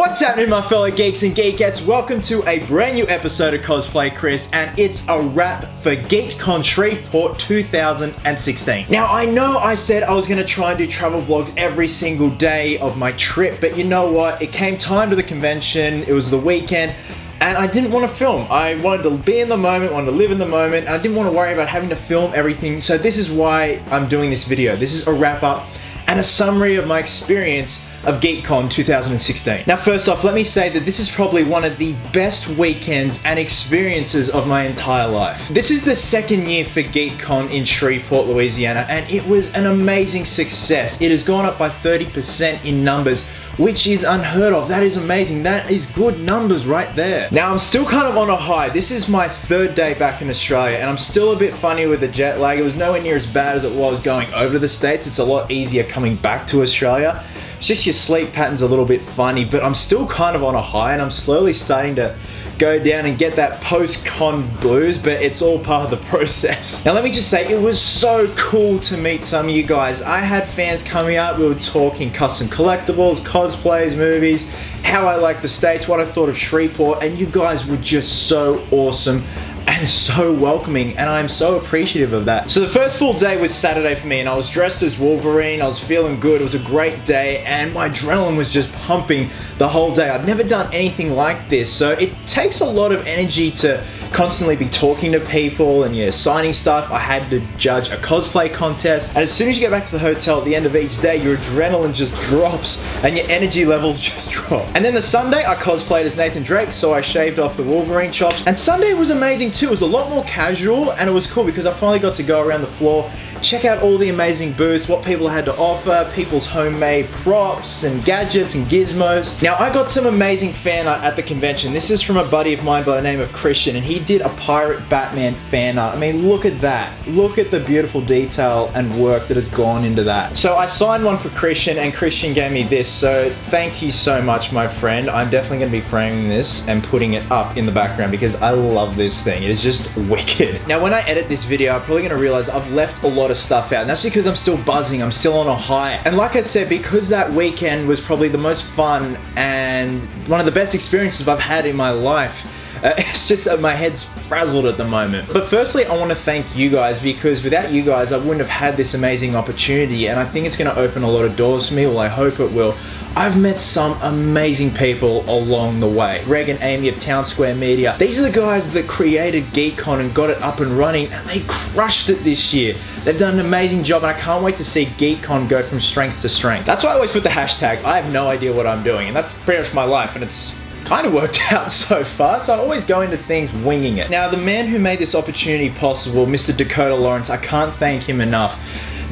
What's happening, my fellow geeks and geekettes? Welcome to a brand new episode of Cosplay Chris, and it's a wrap for Geek'D Con Shreveport 2016. Now, I know I said I was going to try and do travel vlogs every single day of my trip, but you know what? It came time to the convention, it was the weekend, and I didn't want to film. I wanted to be in the moment, wanted to live in the moment, and I didn't want to worry about having to film everything, so this is why I'm doing this video. This is a wrap up and a summary of my experience of Geek'D Con 2016. Now, first off, let me say that this is probably one of the best weekends and experiences of my entire life. This is the second year for Geek'D Con in Shreveport, Louisiana, and it was an amazing success. It has gone up by 30% in numbers, which is unheard of. That is amazing. That is good numbers right there. Now, I'm still kind of on a high. This is my third day back in Australia, and I'm still a bit funny with the jet lag. It was nowhere near as bad as it was going over to the States. It's a lot easier coming back to Australia. It's just your sleep pattern's a little bit funny, but I'm still kind of on a high, and I'm slowly starting to go down and get that post-con blues, but it's all part of the process. Now, let me just say, it was so cool to meet some of you guys. I had fans coming up, we were talking custom collectibles, cosplays, movies, how I like the States, what I thought of Shreveport, and you guys were just so awesome and so welcoming, and I'm so appreciative of that. So the first full day was Saturday for me, and I was dressed as Wolverine. I was feeling good. It was a great day, and my adrenaline was just pumping the whole day. I'd never done anything like this, so it takes a lot of energy to constantly be talking to people and signing stuff. I had to judge a cosplay contest, and as soon as you get back to the hotel at the end of each day, your adrenaline just drops and your energy levels just drop. And then the Sunday, I cosplayed as Nathan Drake, so I shaved off the Wolverine chops, and Sunday was amazing too. It was a lot more casual, and it was cool because I finally got to go around the floor, check out all the amazing booths, what people had to offer, people's homemade props and gadgets and gizmos. Now, I got some amazing fan art at the convention. This is from a buddy of mine by the name of Christian, and he did a Pirate Batman fan art. I mean, look at that. Look at the beautiful detail and work that has gone into that. So I signed one for Christian, and Christian gave me this, so thank you so much, my friend. I'm definitely going to be framing this and putting it up in the background because I love this thing. It is just wicked. Now, when I edit this video, I'm probably going to realize I've left a lot of stuff out, and that's because I'm still buzzing, I'm still on a high. And like I said, because that weekend was probably the most fun and one of the best experiences I've had in my life, it's just that my head's frazzled at the moment. But firstly, I want to thank you guys, because without you guys, I wouldn't have had this amazing opportunity, and I think it's going to open a lot of doors for me. Well, I hope it will. I've met some amazing people along the way. Greg and Amy of Town Square Media. These are the guys that created Geek'D Con and got it up and running, and they crushed it this year. They've done an amazing job, and I can't wait to see Geek'D Con go from strength to strength. That's why I always put the hashtag, I have no idea what I'm doing, and that's pretty much my life, and it's kind of worked out so far, so I always go into things winging it. Now, the man who made this opportunity possible, Mr. Dakota Lawrence, I can't thank him enough.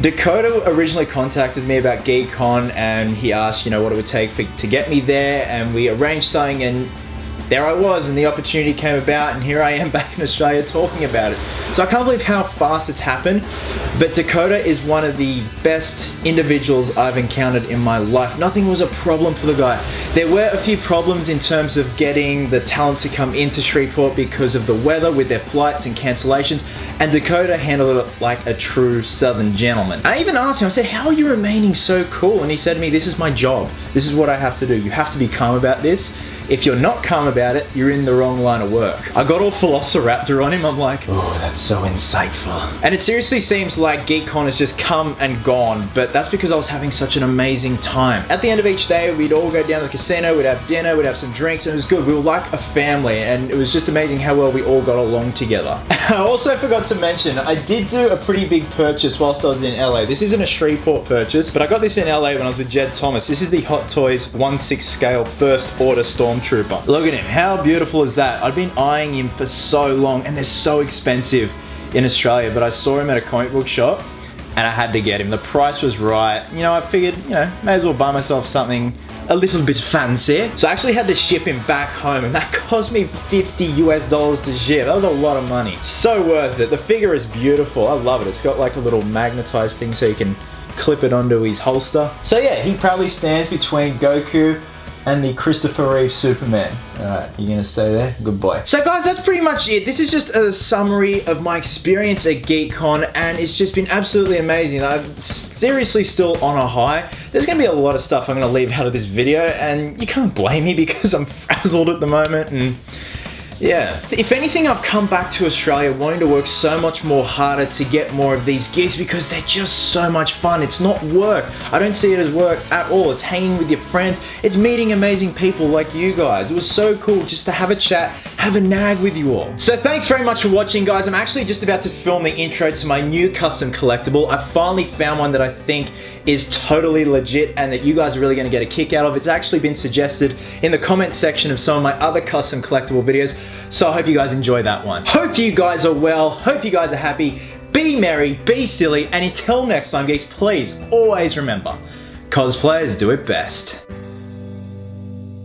Dakota originally contacted me about Geek'D Con, and he asked, what it would take to get me there, and we arranged something, and there I was, and the opportunity came about, and here I am back in Australia talking about it. So I can't believe how fast it's happened, but Dakota is one of the best individuals I've encountered in my life. Nothing was a problem for the guy. There were a few problems in terms of getting the talent to come into Shreveport because of the weather with their flights and cancellations, and Dakota handled it like a true Southern gentleman. I even asked him, I said, how are you remaining so cool? And he said to me, this is my job. This is what I have to do. You have to be calm about this. If you're not calm about it, you're in the wrong line of work. I got all Velociraptor on him. I'm like, oh, that's so insightful. And it seriously seems like Geek'D Con has just come and gone, but that's because I was having such an amazing time. At the end of each day, we'd all go down to the casino, we'd have dinner, we'd have some drinks, and it was good. We were like a family, and it was just amazing how well we all got along together. I also forgot to mention, I did do a pretty big purchase whilst I was in LA. This isn't a Shreveport purchase, but I got this in LA when I was with Jed Thomas. This is the Hot Toys 1/6 scale First Order Stormtrooper. Look at him, how beautiful is that? I've been eyeing him for so long, and they're so expensive in Australia, but I saw him at a comic book shop and I had to get him. The price was right. I figured, may as well buy myself something a little bit fancy. So I actually had to ship him back home, and that cost me $50 US to ship. That was a lot of money. So worth it. The figure is beautiful. I love it. It's got like a little magnetized thing so you can clip it onto his holster. So yeah, he proudly stands between Goku, and the Christopher Reeve Superman. Alright, you gonna stay there? Good boy. So guys, that's pretty much it. This is just a summary of my experience at Geek'D Con, and it's just been absolutely amazing. I'm seriously still on a high. There's gonna be a lot of stuff I'm gonna leave out of this video, and you can't blame me because I'm frazzled at the moment, and yeah. If anything, I've come back to Australia wanting to work so much more harder to get more of these gigs because they're just so much fun. It's not work. I don't see it as work at all. It's hanging with your friends. It's meeting amazing people like you guys. It was so cool just to have a chat, have a nag with you all. So thanks very much for watching, guys. I'm actually just about to film the intro to my new custom collectible. I finally found one that I think is totally legit and that you guys are really going to get a kick out of. It's actually been suggested in the comment section of some of my other custom collectible videos, so I hope you guys enjoy that one. Hope you guys are well, hope you guys are happy, be merry, be silly, and until next time, geeks, please always remember, cosplayers do it best.